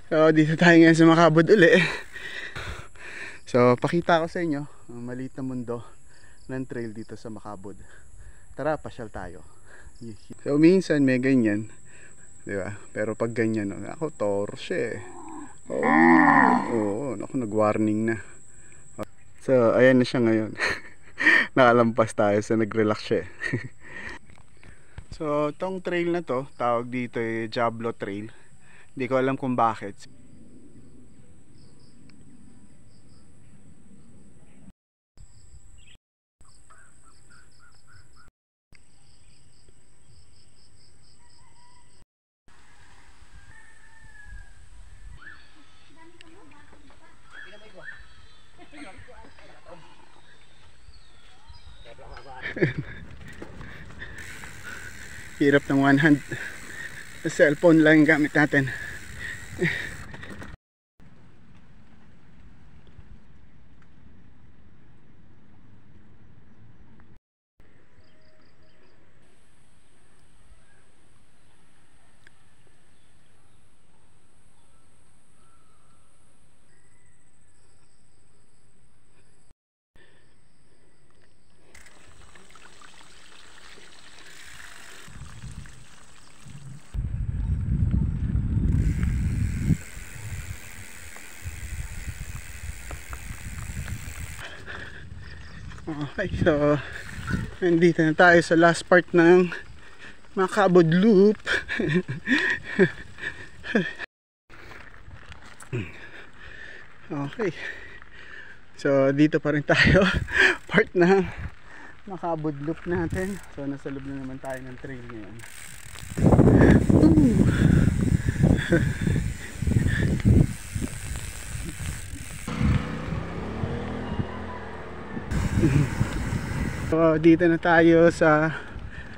So dito tayo ngayon sa Makabud uli. So pakita ko sa inyo ang maliit na mundo ng trail dito sa Makabud. Tara, pasyal tayo. So minsan may ganyan, diba? Pero pag ganyan, ako torche. Oo, ako nag-warning na. So ayan na siya ngayon. Nakalampas tayo, so nag-relax siya. So tong trail na to, tawag dito Jablo Trail. Hindi ko alam kung bakit. Hirap ng one hand. Cellphone lang yung gamit natin. Okay, so nandito na tayo sa last part ng Makabud Loop. Okay, so dito pa rin tayo. Part ng Makabud Loop natin. So nasa loob na naman tayo ng trail ngayon. So dito na tayo sa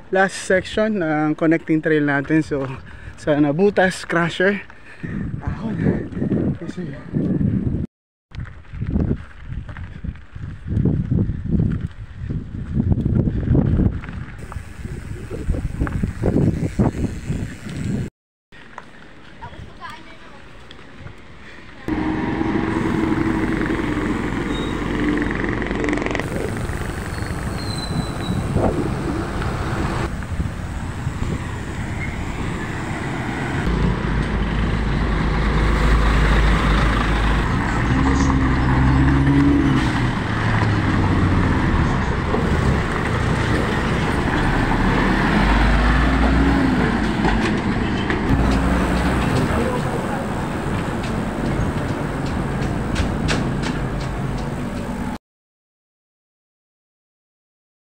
last section ng connecting trail natin. So sa Nabutas Crusher. Ako kasi